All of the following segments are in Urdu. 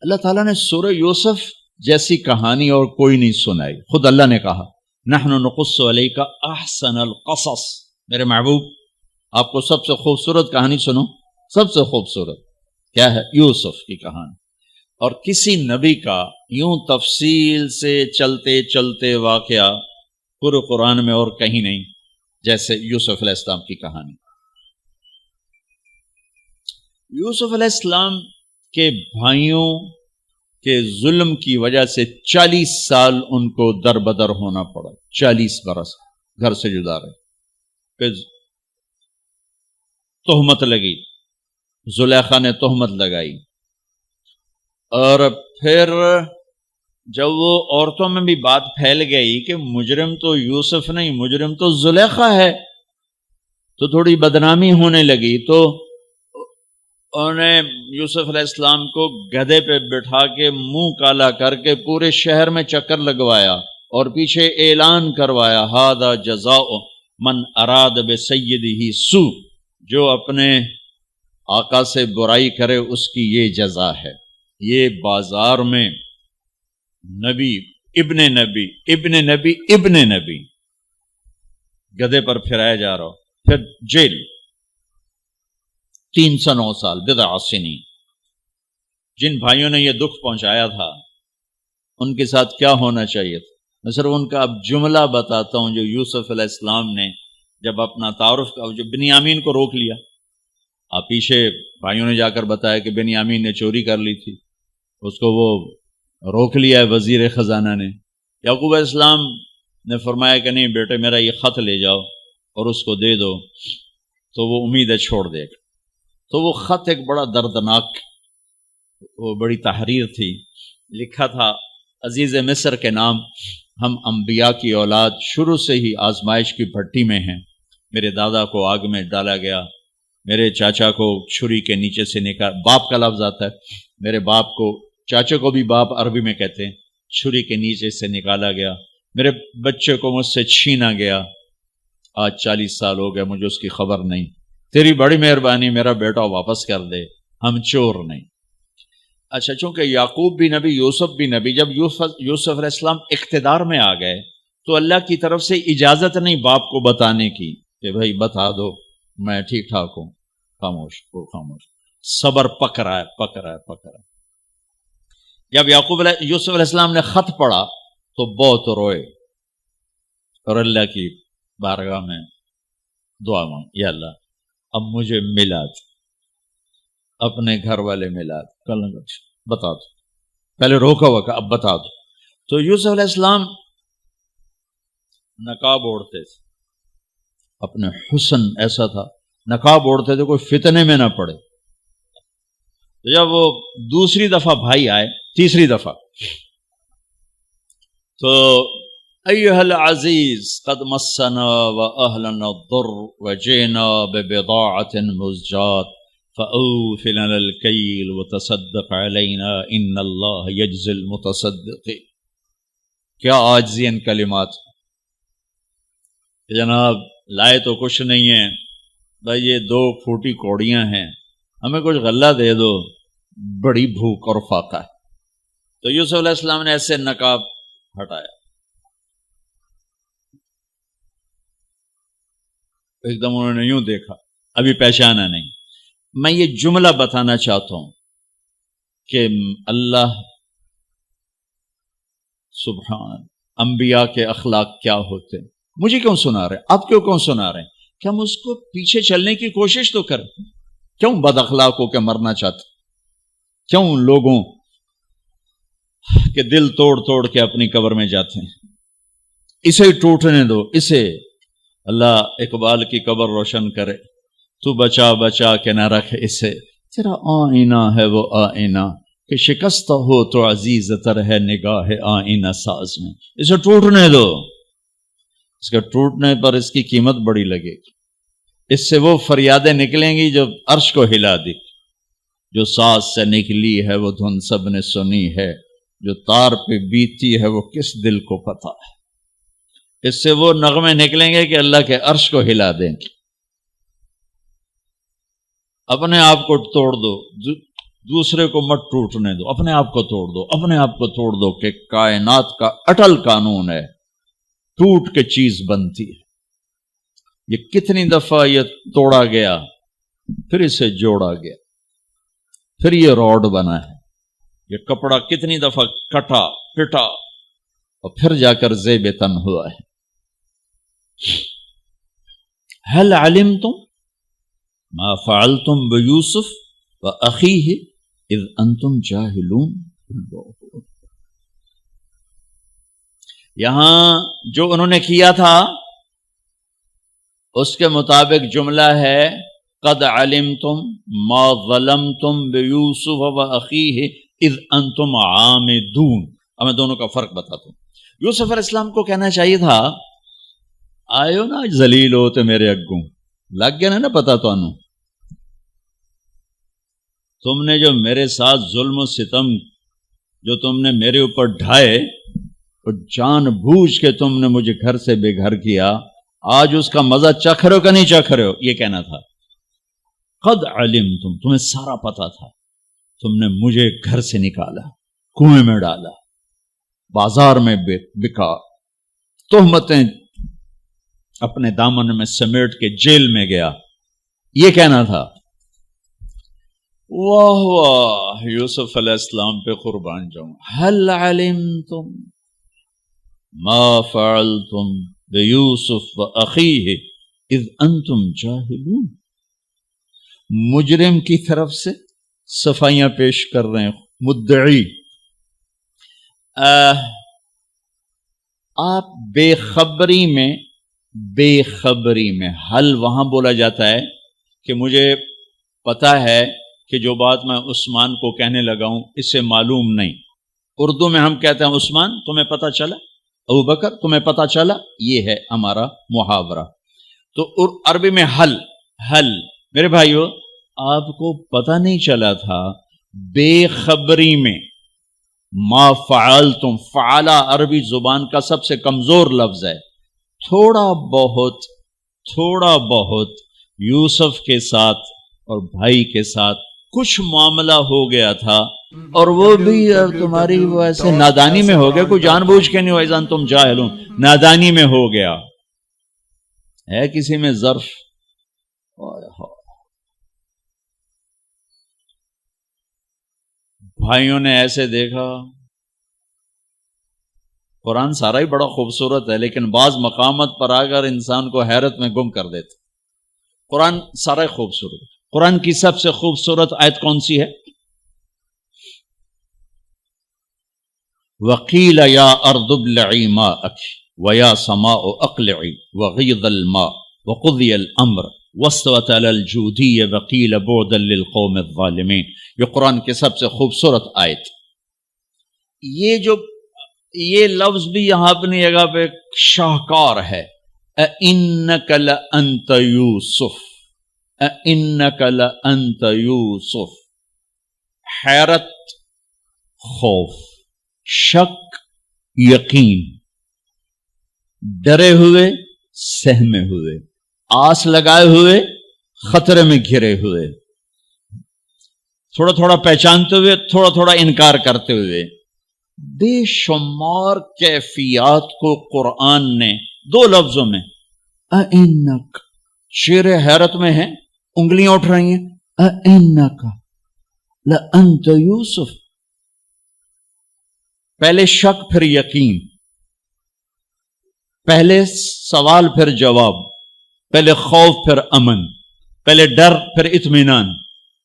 اللہ تعالیٰ نے سورہ یوسف جیسی کہانی اور کوئی نہیں سنائی. خود اللہ نے کہا نحن نقص علیک احسن القصص. میرے محبوب آپ کو سب سے خوبصورت کہانی سنو. سب سے خوبصورت کیا ہے؟ یوسف کی کہانی. اور کسی نبی کا یوں تفصیل سے چلتے چلتے واقعہ پورے قرآن میں اور کہیں نہیں جیسے یوسف علیہ السلام کی کہانی. یوسف علیہ السلام کے بھائیوں کے ظلم کی وجہ سے 40 سال ان کو در بدر ہونا پڑا. 40 برس گھر سے جدا رہے. پھر تہمت لگی، زلیخا نے تہمت لگائی، اور پھر جب وہ عورتوں میں بھی بات پھیل گئی کہ مجرم تو یوسف نہیں، مجرم تو زلیخا ہے، تو تھوڑی بدنامی ہونے لگی. تو انہوں نے یوسف علیہ السلام کو گدھے پہ بٹھا کے منہ کالا کر کے پورے شہر میں چکر لگوایا اور پیچھے اعلان کروایا ھذا جزاء من اراد بسیدہ سوء. جو اپنے آقا سے برائی کرے اس کی یہ جزا ہے. یہ بازار میں نبی ابن نبی ابن نبی ابن نبی گدھے پر پھرایا جا رہا. پھر جیل 309 سال بضع سنین. جن بھائیوں نے یہ دکھ پہنچایا تھا ان کے ساتھ کیا ہونا چاہیے تھا؟ میں صرف ان کا اب جملہ بتاتا ہوں جو یوسف علیہ السلام نے جب اپنا تعارف کا جو بنیامین کو روک لیا. آپ پیچھے بھائیوں نے جا کر بتایا کہ بنیامین نے چوری کر لی تھی، اس کو وہ روک لیا ہے وزیر خزانہ نے. یعقوب علیہ السلام نے فرمایا کہ نہیں بیٹے میرا یہ خط لے جاؤ اور اس کو دے دو تو وہ امید ہے چھوڑ دے گا. تو وہ خط ایک بڑا دردناک، وہ بڑی تحریر تھی. لکھا تھا عزیز مصر کے نام، ہم انبیاء کی اولاد شروع سے ہی آزمائش کی بھٹی میں ہیں. میرے دادا کو آگ میں ڈالا گیا، میرے چاچا کو چھری کے نیچے سے نکال، باپ کا لفظ آتا ہے، میرے باپ کو، چاچے کو بھی باپ عربی میں کہتے ہیں، چھری کے نیچے سے نکالا گیا. میرے بچے کو مجھ سے چھینا گیا. آج 40 سال ہو گئے مجھے اس کی خبر نہیں. تیری بڑی مہربانی میرا بیٹا واپس کر دے، ہم چور نہیں. اچھا چونکہ یعقوب بھی نبی، یوسف بھی نبی، جب یوسف علیہ السلام اقتدار میں آ گئے تو اللہ کی طرف سے اجازت نہیں باپ کو بتانے کی کہ بھائی بتا دو میں ٹھیک ٹھاک ہوں. خاموش وہ خاموش. صبر پک رہا ہے. جب یوسف علیہ السلام نے خط پڑھا تو بہت روئے اور اللہ کی بارگاہ میں دعا مانگ، یا اللہ اب مجھے ملا دو، اپنے گھر والے ملا دو، بتا دو. پہلے روکا ہوا کہ اب بتا دو. تو یوسف علیہ السلام نقاب اوڑھتے تھے، اپنے حسن ایسا تھا، نقاب اوڑھتے تھے کوئی فتنے میں نہ پڑے. جب وہ دوسری دفعہ بھائی آئے، تیسری دفعہ، تو ایھا العزیز قد مسنا واہلنا الضر وجئنا ببضاعة مزجاة فأوف لنا الكيل وتصدق علينا ان اللہ یجزی المتصدقین. کیا عاجزی ان کلمات. جناب لائے تو کچھ نہیں ہے بھائی، یہ 2 پھوٹی کوڑیاں ہیں، ہمیں کچھ غلہ دے دو، بڑی بھوک اور فاقہ ہے. تو یوسف علیہ السلام نے ایسے نقاب ہٹایا، ایک دم انہوں نے یوں دیکھا، ابھی پہچانا نہیں. میں یہ جملہ بتانا چاہتا ہوں کہ اللہ سبحان انبیاء کے اخلاق کیا ہوتے ہیں. مجھے کیوں سنا رہے ہیں؟ آپ کیوں سنا رہے ہیں؟ کہ ہم اس کو پیچھے چلنے کی کوشش تو کریں. کیوں بد اخلاق ہو کے مرنا چاہتے؟ کیوں لوگوں کے دل توڑ کے اپنی قبر میں جاتے ہیں؟ اسے ٹوٹنے دو، اسے اللہ اقبال کی قبر روشن کرے. تو بچا کے نہ رکھ اسے، تیرا آئینہ ہے وہ آئینہ کہ شکستہ ہو تو عزیز تر ہے نگاہ آئینہ ساز میں. اسے ٹوٹنے دو. اس کے ٹوٹنے پر اس کی قیمت بڑی لگے گی. اس سے وہ فریادیں نکلیں گی جو عرش کو ہلا دی. جو ساز سے نکلی ہے وہ دھن سب نے سنی ہے، جو تار پہ بیتی ہے وہ کس دل کو پتا ہے. اس سے وہ نغمے نکلیں گے کہ اللہ کے عرش کو ہلا دیں گے. اپنے آپ کو توڑ دو. دوسرے کو مت ٹوٹنے دو، اپنے آپ کو توڑ دو، اپنے آپ کو توڑ دو، کہ کائنات کا اٹل قانون ہے، ٹوٹ کے چیز بنتی ہے۔ یہ کتنی دفعہ یہ توڑا گیا، پھر اسے جوڑا گیا، پھر یہ روڈ بنا ہے۔ یہ کپڑا کتنی دفعہ کٹا پٹا اور پھر جا کر زیب تن ہوا ہے۔ هل علمتم ما فعلتم بيوسف واخيه اذ انتم جاہلون۔ یہاں جو انہوں نے کیا تھا اس کے مطابق جملہ ہے قد علمتم ما ظلمتم بیوسف واخیہ اذ انتم عامدون۔ اب میں دونوں کا فرق بتاتا ہوں۔ یوسف علیہ السلام کو کہنا چاہیے تھا آئیو نا ذلیل ہوتے میرے اگوں، لگ گیا نا پتا تو تم نے جو میرے ساتھ ظلم و ستم جو تم نے میرے اوپر ڈھائے، اور جان بوجھ کے تم نے مجھے گھر سے بے گھر کیا، آج اس کا مزہ چکھ رہے ہو کہ نہیں چکھ رہے ہو؟ یہ کہنا تھا۔ قد علمتم، تمہیں سارا پتا تھا، تم نے مجھے گھر سے نکالا، کنویں میں ڈالا، بازار میں بکا، تہمتیں اپنے دامن میں سمیٹ کے جیل میں گیا، یہ کہنا تھا۔ واہ واہ، یوسف علیہ السلام پہ قربان جاؤں۔ هل علمتم ما فعلتم بیوسف واخیہ اذ انتم جاہلون۔ مجرم کی طرف سے صفائیاں پیش کر رہے ہیں مدعی۔ آپ بے خبری میں حل وہاں بولا جاتا ہے کہ مجھے پتا ہے کہ جو بات میں عثمان کو کہنے لگا ہوں اس سے معلوم نہیں۔ اردو میں ہم کہتے ہیں عثمان تمہیں پتا چلا، ابو بکر تمہیں پتا چلا، یہ ہے ہمارا محاورہ۔ تو عربی میں حل میرے بھائیو، آپ کو پتا نہیں چلا تھا بے خبری میں ما فعلتم، فعلا عربی زبان کا سب سے کمزور لفظ ہے۔ تھوڑا بہت یوسف کے ساتھ اور بھائی کے ساتھ کچھ معاملہ ہو گیا تھا، اور وہ بھی تمہاری ویسے نادانی میں ہو گیا، کوئی جان بوجھ کے نہیں ہو، ایزان تم جاہلون، نادانی میں ہو گیا ہے۔ کسی میں ظرف بھائیوں نے ایسے دیکھا۔ قرآن سارا ہی بڑا خوبصورت ہے، لیکن بعض مقامات پر اگر انسان کو حیرت میں گم کر دیتے۔ قرآن سارا ہی خوبصورت ہے۔ قرآن کی سب سے خوبصورت آیت کون سی ہے؟ وَقِيلَ يَا أَرْضُ ابْلَعِي مَاءَكِ وَيَا سَمَاءُ أَقْلِعِي وَغِيضَ الْمَاءُ وَقُضِيَ الْأَمْرُ وَاسْتَوَتْ عَلَى الْجُودِيِّ وَقِيلَ بُعْدًا لِلْقَوْمِ الظَّالِمِينَ۔ یہ قرآن کی سب سے خوبصورت آیت۔ یہ لفظ بھی یہاں اپنی جگہ پہ شاہکار ہے۔ اِنَّكَ لَأَنْتَ يُوسُف، اِنَّكَ لَأَنْتَ يُوسُف۔ حیرت، خوف، شک، یقین، ڈرے ہوئے، سہمے ہوئے، آس لگائے ہوئے، خطرے میں گھرے ہوئے، تھوڑا تھوڑا پہچانتے ہوئے، تھوڑا تھوڑا انکار کرتے ہوئے، بے شمار کیفیات کو قرآن نے دو لفظوں میں اِنَّكَ، شیر حیرت میں ہے، انگلیاں اٹھ رہی ہیں، اِنَّكَ لَأَنْتَ یوسف۔ پہلے شک پھر یقین، پہلے سوال پھر جواب، پہلے خوف پھر امن، پہلے ڈر پھر اطمینان۔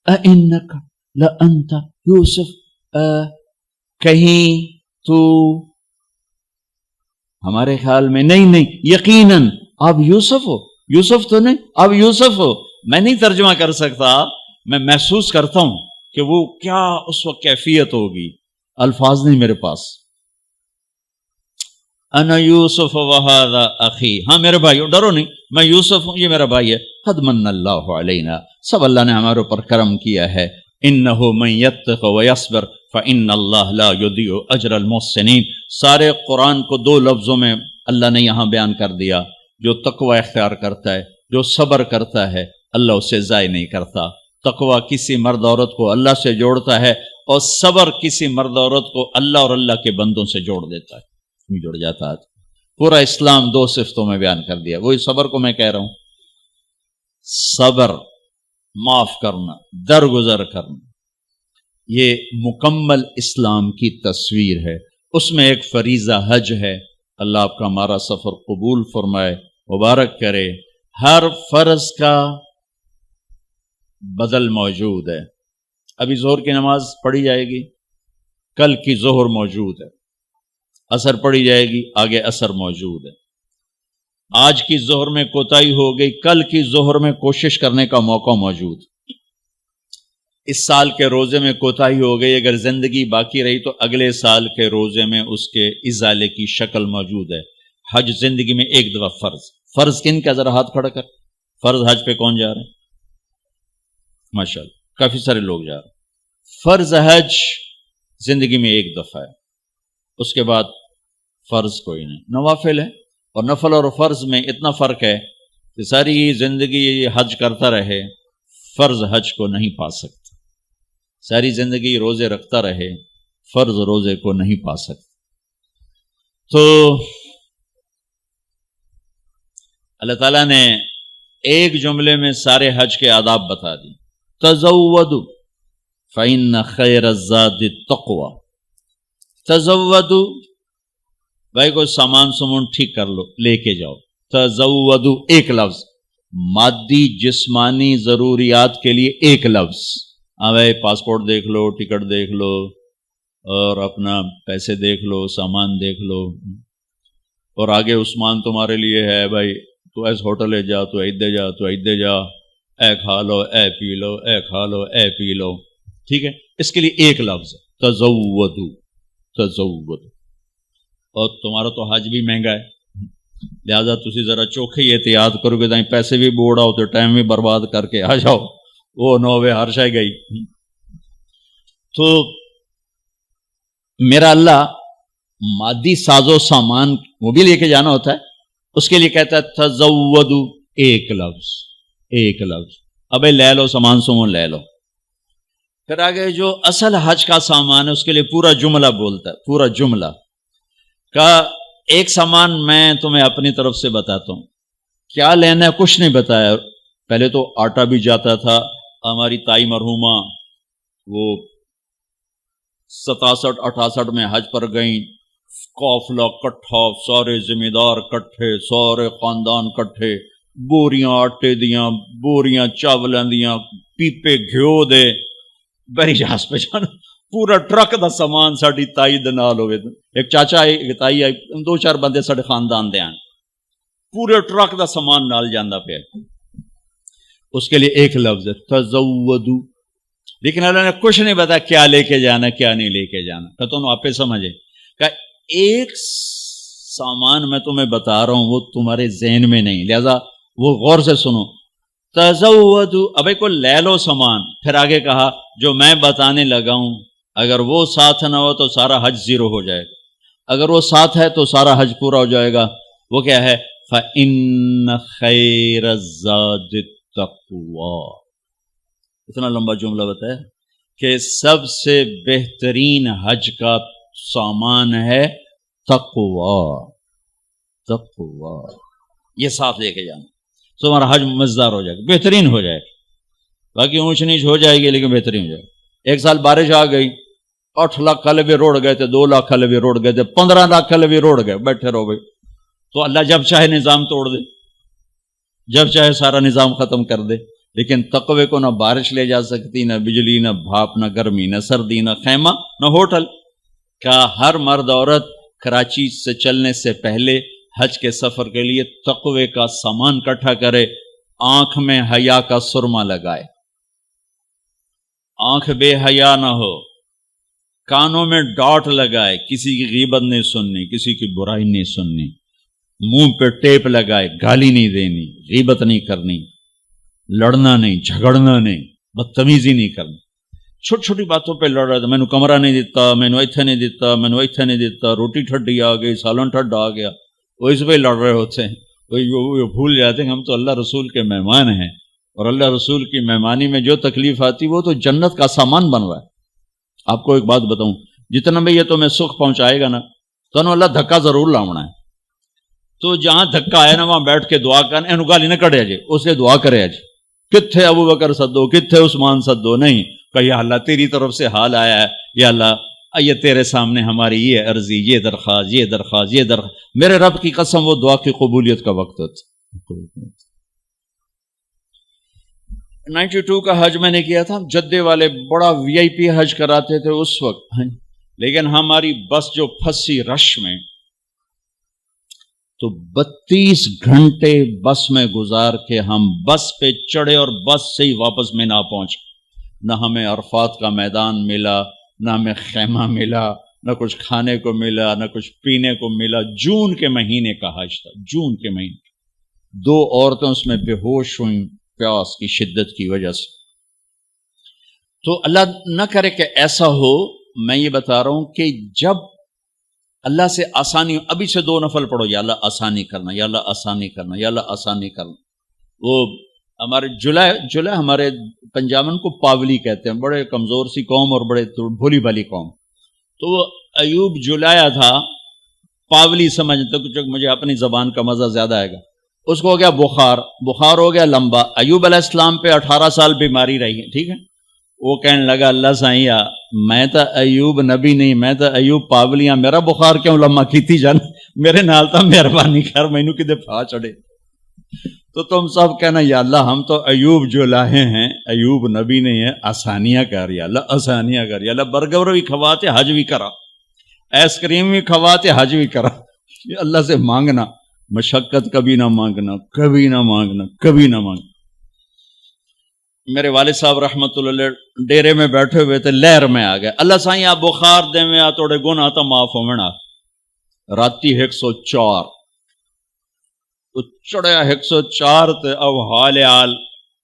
اِنَّكَ لَأَنْتَ یوسف، کہیں تو ہمارے خیال میں نہیں، یقیناً آپ یوسف ہو، یوسف تو نہیں، آپ یوسف ہو۔ میں نہیں ترجمہ کر سکتا، میں محسوس کرتا ہوں کہ وہ کیا اس وقت کیفیت ہوگی، الفاظ نہیں میرے پاس۔ انا یوسف وہذا اخی، ہاں میرے بھائیو ڈرو نہیں، میں یوسف ہوں، یہ میرا بھائی ہے۔ قد من اللہ علینا، سب اللہ نے ہمارے اوپر کرم کیا ہے۔ انہ من یتق ویصبر فإن اللہ لا یضیع اجر المحسنین۔ سارے قرآن کو دو لفظوں میں اللہ نے یہاں بیان کر دیا۔ جو تقوی اختیار کرتا ہے، جو صبر کرتا ہے، اللہ اسے ضائع نہیں کرتا۔ تقوی کسی مرد عورت کو اللہ سے جوڑتا ہے اور صبر کسی مرد عورت کو اللہ اور اللہ کے بندوں سے جوڑ دیتا ہے، جڑ جاتا ہے۔ پورا اسلام 2 صفتوں میں بیان کر دیا، وہی صبر کو میں کہہ رہا ہوں، صبر، معاف کرنا، درگزر کرنا، یہ مکمل اسلام کی تصویر ہے۔ اس میں ایک فریضہ حج ہے، اللہ آپ کا ہمارا سفر قبول فرمائے، مبارک کرے۔ ہر فرض کا بدل موجود ہے۔ ابھی ظہر کی نماز پڑھی جائے گی، کل کی ظہر موجود ہے، عصر پڑھی جائے گی، آگے عصر موجود ہے۔ آج کی ظہر میں کوتاہی ہو گئی، کل کی ظہر میں کوشش کرنے کا موقع موجود۔ اس سال کے روزے میں کوتاہی ہو گئی، اگر زندگی باقی رہی تو اگلے سال کے روزے میں اس کے ازالے کی شکل موجود ہے۔ حج زندگی میں ایک دفعہ فرض کن کا، ذرا ہاتھ کھڑا کر، فرض حج پہ کون جا رہے ہیں؟ ماشاءاللہ کافی سارے لوگ جا رہے ہیں۔ فرض حج زندگی میں ایک دفعہ ہے، اس کے بعد فرض کوئی نہیں، نوافل ہے۔ اور نفل اور فرض میں اتنا فرق ہے کہ ساری زندگی حج کرتا رہے فرض حج کو نہیں پا سکتا، ساری زندگی روزے رکھتا رہے فرض روزے کو نہیں پا سکتا۔ تو اللہ تعالیٰ نے ایک جملے میں سارے حج کے آداب بتا دی، تزودوا فإن خیر الزاد التقوی۔ تزودوا، بھائی کوئی سامان سمون ٹھیک کر لو، لے کے جاؤ۔ تزودوا ایک لفظ، مادی جسمانی ضروریات کے لیے ایک لفظ۔ ہاں بھائی پاسپورٹ دیکھ لو، ٹکٹ دیکھ لو، اور اپنا پیسے دیکھ لو، سامان دیکھ لو، اور آگے عثمان تمہارے لیے ہے بھائی، تو ایس ہوٹل جا، تو ایدے جا، تو ایدے جا، اے کھا لو، اے پی لو، اے کھا لو، اے پی لو، ٹھیک ہے؟ اس کے لیے ایک لفظ تزودوا، تزودوا۔ اور تمہارا تو حج بھی مہنگا ہے، لہذا تسی ذرا چوکھے ہی احتیاط کرو گے، تائیں پیسے بھی بوڑھا ہو تو ٹائم بھی برباد کر کے آ جاؤ، وہ نوے ہر شے گئی۔ تو میرا اللہ مادی ساز و سامان وہ بھی لے کے جانا ہوتا ہے، اس کے لیے کہتا ہے تزودوا، ایک لفظ، ایک لفظ، ابے لے لو سامان سمون لے لو۔ پھر آگے جو اصل حج کا سامان ہے اس کے لیے پورا جملہ بولتا ہے، پورا جملہ کا ایک سامان میں تمہیں اپنی طرف سے بتاتا ہوں، کیا لینا ہے کچھ نہیں بتایا۔ پہلے تو آٹا بھی جاتا تھا، ہماری تائی مرحومہ وہ 67-68 میں حج پر گئیں، قافلہ کٹھا، سارے ذمہ دار کٹھے، سارے خاندان کٹھے، بوریاں آٹے دیاں، بوریاں چاولوں دیاں، پیپے گھیو دے، بری جہاز پہ جانا، پورا ٹرک دا سامان ساڈی تائی دے نال ہوئے، ایک چاچا آئی، ایک تائی آئی، 2-4 بندے ساڈے خاندان دے آن، پورے ٹرک دا سامان نال جاندہ پہ۔ اس کے لیے ایک لفظ ہے تزودوا، لیکن اللہ نے کچھ نہیں بتا کیا لے کے جانا کیا نہیں لے کے جانا، کہ تم آپ سمجھے کہ ایک سامان میں تمہیں بتا رہا ہوں وہ تمہارے ذہن میں نہیں، لہذا وہ غور سے سنو۔ تزودوا، ابھی کو لے لو سامان، پھر آگے کہا جو میں بتانے لگا ہوں اگر وہ ساتھ نہ ہو تو سارا حج زیرو ہو جائے گا، اگر وہ ساتھ ہے تو سارا حج پورا ہو جائے گا۔ وہ کیا ہے؟ فَإِنَّ خَيْرَ الزَّادِ التَّقْوَىٰ۔ اتنا لمبا جملہ بتایا کہ سب سے بہترین حج کا سامان ہے تقویٰ، تقویٰ، یہ ساتھ لے کے جانا، تو ہمارا حج مزدار ہو جائے گا، بہترین ہو جائے گا، باقی اونچ نیچ ہو جائے گی لیکن بہترین ہو جائے گا۔ ایک سال بارش آ گئی، 8 لاکھ حلبے روڑ گئے تھے، 2 لاکھ حلبے روڑ گئے تھے، 15 لاکھ حلبے روڑ گئے، بیٹھے رہو بھائی، تو اللہ جب چاہے نظام توڑ دے، جب چاہے سارا نظام ختم کر دے، لیکن تقوی کو نہ بارش لے جا سکتی، نہ بجلی، نہ بھاپ، نہ گرمی، نہ سردی، نہ خیمہ، نہ ہوٹل۔ کا ہر مرد عورت کراچی سے چلنے سے پہلے حج کے سفر کے لیے تقوی کا سامان اکٹھا کرے، آنکھ میں حیا کا سرما لگائے، آنکھ بے حیا نہ ہو، کانوں میں ڈاٹ لگائے، کسی کی غیبت نہیں سننی، کسی کی برائی نہیں سننی، منہ پہ ٹیپ لگائے، گالی نہیں دینی، غیبت نہیں کرنی، لڑنا نہیں، جھگڑنا نہیں، بدتمیزی نہیں کرنی۔ چھوٹی چھوٹی باتوں پہ لڑ رہا تھا، میں نے کمرہ نہیں دیتا، میں نے ایتھے نہیں دیتا، میں نے ایتھے نہیں دیتا، روٹی ٹھڈی آ گئی، سالن ٹھڈ آ گیا، وہ اس پہ لڑ رہے ہوتے ہیں، وہ بھول جاتے ہیں کہ ہم تو اللہ رسول کے مہمان ہیں، اور اللہ رسول کی مہمانی میں جو تکلیف آتی وہ تو جنت کا سامان بن رہا ہے. آپ کو ایک بات بتاؤں، جتنا بھی یہ تمہیں سکھ پہنچائے گا نا تو اللہ دھکا ضرور لاؤنا ہے. تو جہاں دھکا آیا نا وہاں بیٹھ کے دعا کرنا، اینو گالی نہ کڑے جی، اسے دعا کرے جی. کتھے ابو بکر سدو، کتھے عثمان سدو، نہیں کہ یا اللہ تیری طرف سے حال آیا ہے، یا اللہ یہ تیرے سامنے ہماری یہ عرضی، یہ درخواست، یہ درخواست، یہ درخواست. میرے رب کی قسم وہ دعا کی قبولیت کا وقت ہوتا. 92 کا حج میں نے کیا تھا، جدے والے بڑا وی آئی پی حج کراتے تھے اس وقت، لیکن ہماری بس جو پھنسی رش میں تو 32 گھنٹے بس میں گزار کے ہم بس پہ چڑھے اور بس سے ہی واپس میں نہ پہنچ. نہ ہمیں عرفات کا میدان ملا، نہ ہمیں خیمہ ملا، نہ کچھ کھانے کو ملا، نہ کچھ پینے کو ملا. جون کے مہینے کا حج تھا، جون کے مہینے. 2 عورتیں اس میں بے ہوش ہوئیں پیاس کی شدت کی وجہ سے. تو اللہ نہ کرے کہ ایسا ہو. میں یہ بتا رہا ہوں کہ جب اللہ سے آسانی، ابھی سے 2 نفل پڑھو، یا اللہ آسانی کرنا، یا اللہ آسانی کرنا، یا اللہ آسانی کرنا. وہ ہمارے جلائے ہمارے پنجابن کو پاولی کہتے ہیں، بڑے کمزور سی قوم اور بڑے بھولی بھالی قوم. تو وہ ایوب جلایا تھا، پاولی سمجھتے کچھ، مجھے اپنی زبان کا مزہ زیادہ آئے گا. اس کو ہو گیا بخار ہو گیا لمبا. ایوب علیہ السلام پہ 18 سال بیماری رہی ہے، ٹھیک ہے. وہ کہنے لگا اللہ سائیا میں تو ایوب نبی نہیں، میں تو ایوب پاولیاں، میرا بخار کیوں لمبا کیتی جان، میرے نال تا مہربانی کر، مینوں کدے پھا چڑھے. تو تم سب کہنا یا اللہ ہم تو ایوب جو لاہے ہیں، ایوب نبی نہیں ہے، آسانیاں کر یا اللہ، آسانیاں کر یا اللہ. برگر بھی کھواتے حج بھی کرا، آئس کریم بھی کھواتے حج بھی کرا. اللہ سے مانگنا، مشقت کبھی نہ مانگنا، کبھی نہ مانگنا، کبھی نہ مانگنا. میرے والد صاحب رحمت اللہ علیہ ڈیرے میں بیٹھے ہوئے تھے، لہر میں آ گئے. اللہ سائیں آپ بخار دے میں آ توڑے گناہ تا معاف ہونا. راتی 104 تو چڑھیا 104 تے اب حال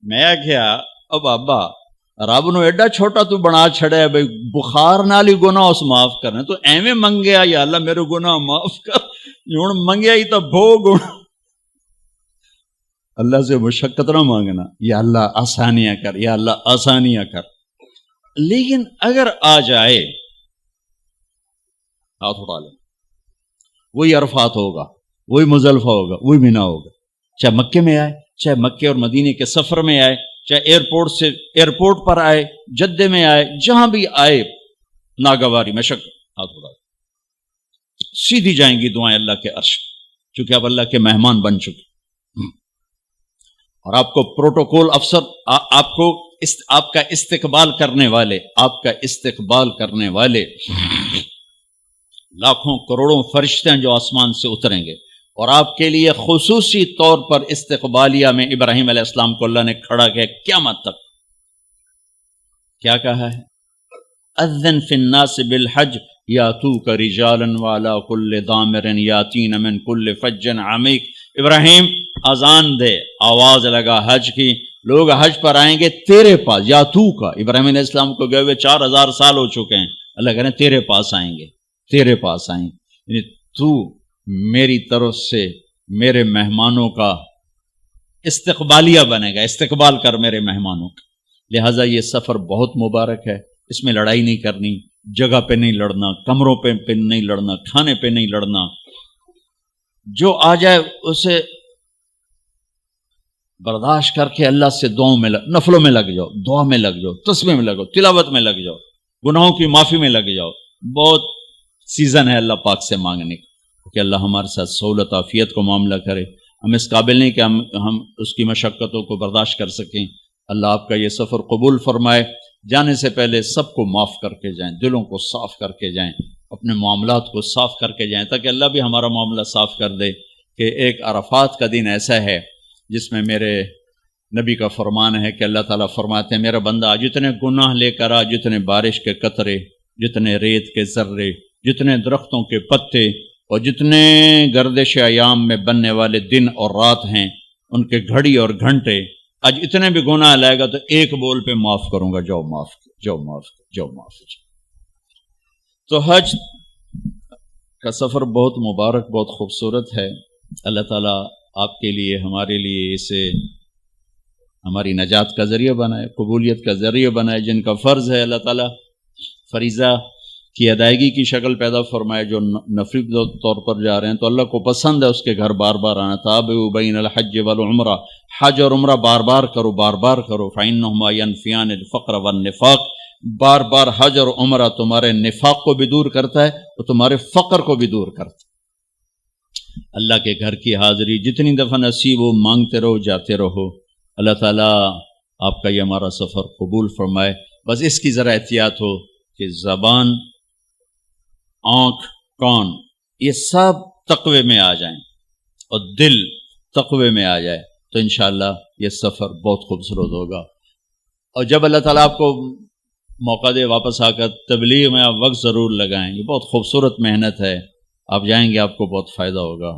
میں کیا اب بابا رب نو ایڈا چھوٹا تو بنا چھڑیا بھئی بخار نال ہی گناہ اس معاف کرنے، تو ایویں منگیا یا اللہ میرے گناہ معاف کر. ہن منگیا ہی تو بھو گناہ. اللہ سے مشقت نہ مانگنا، یا اللہ آسانیاں کر، یا اللہ آسانیاں کر. لیکن اگر آ جائے ہاتھ اٹھا لیں، وہی عرفات ہوگا، وہی مزدلفہ ہوگا، وہی مینا ہوگا. چاہے مکے میں آئے، چاہے مکے اور مدینے کے سفر میں آئے، چاہے ایئرپورٹ پر آئے، جدے میں آئے، جہاں بھی آئے، ناگواری مشقت ہاتھ اٹھا لیں. سیدھی جائیں گی دعائیں اللہ کے عرش، چونکہ اب اللہ کے مہمان بن چکے. اور آپ کو پروٹوکول افسر، آپ کا استقبال کرنے والے لاکھوں کروڑوں فرشتے ہیں جو آسمان سے اتریں گے، اور آپ کے لیے خصوصی طور پر استقبالیہ میں ابراہیم علیہ السلام کو اللہ نے کھڑا کیا قیامت تک. کیا کہا ہے؟ اذن فی الناس بالحج یاتوک رجالا وعلی کل ضامر یاتین من کل فج عمیق. ابراہیم اذان دے، آواز لگا حج کی، لوگ حج پر آئیں گے تیرے پاس. یا تو کا ابراہیم علیہ السلام کو گئے ہوئے 4000 سال ہو چکے ہیں، اللہ کہہ رہے ہیں تیرے پاس آئیں گے، تیرے پاس آئیں گے. یعنی تو میری طرف سے میرے مہمانوں کا استقبالیہ بنے گا، استقبال کر میرے مہمانوں کا. لہٰذا یہ سفر بہت مبارک ہے، اس میں لڑائی نہیں کرنی، جگہ پہ نہیں لڑنا، کمروں پہ نہیں لڑنا، کھانے پہ نہیں لڑنا. جو آ جائے اسے برداشت کر کے اللہ سے دعاؤں میں نفلوں میں لگ جاؤ، دعا میں لگ جاؤ، تسبیح میں لگ جاؤ، تلاوت میں لگ جاؤ، گناہوں کی معافی میں لگ جاؤ. بہت سیزن ہے اللہ پاک سے مانگنے کا کہ اللہ ہمارے ساتھ سہولت عافیت کو معاملہ کرے. ہم اس قابل نہیں کہ ہم اس کی مشقتوں کو برداشت کر سکیں. اللہ آپ کا یہ سفر قبول فرمائے. جانے سے پہلے سب کو معاف کر کے جائیں، دلوں کو صاف کر کے جائیں، اپنے معاملات کو صاف کر کے جائیں، تاکہ اللہ بھی ہمارا معاملہ صاف کر دے. کہ ایک عرفات کا دن ایسا ہے جس میں میرے نبی کا فرمان ہے کہ اللہ تعالیٰ فرماتے ہیں میرا بندہ جتنے گناہ لے کر آ، جتنے بارش کے قطرے، جتنے ریت کے ذرے، جتنے درختوں کے پتے اور جتنے گردش ایام میں بننے والے دن اور رات ہیں ان کے گھڑی اور گھنٹے، آج اتنے بھی گناہ لائے گا تو ایک بول پہ معاف کروں گا، جاؤ معاف، جاؤ معاف، جاؤ معاف. تو حج کا سفر بہت مبارک، بہت خوبصورت ہے. اللہ تعالیٰ آپ کے لیے، ہمارے لیے اسے ہماری نجات کا ذریعہ بنائے، قبولیت کا ذریعہ بنائے. جن کا فرض ہے اللہ تعالیٰ فریضہ کی ادائیگی کی شکل پیدا فرمائے، جو نفلی طور پر جا رہے ہیں تو اللہ کو پسند ہے اس کے گھر بار بار آنا. تابعوا بین الحج والعمرہ، حج اور عمرہ بار بار کرو، بار بار کرو. فإنہما ینفیان الفقر والنفاق، بار بار حج اور عمرہ تمہارے نفاق کو بھی دور کرتا ہے اور تمہارے فقر کو بھی دور کرتا ہے. اللہ کے گھر کی حاضری جتنی دفعہ نصیب ہو مانگتے رہو، جاتے رہو. اللہ تعالیٰ آپ کا یہ ہمارا سفر قبول فرمائے. بس اس کی ذرا احتیاط ہو کہ زبان، آنکھ، کان یہ سب تقوی میں آ جائیں اور دل تقوی میں آ جائے تو انشاءاللہ یہ سفر بہت خوبصورت ہوگا. اور جب اللہ تعالیٰ آپ کو موقع دے واپس آ کر تبلیغ میں آپ وقت ضرور لگائیں. یہ بہت خوبصورت محنت ہے، آپ جائیں گے آپ کو بہت فائدہ ہوگا.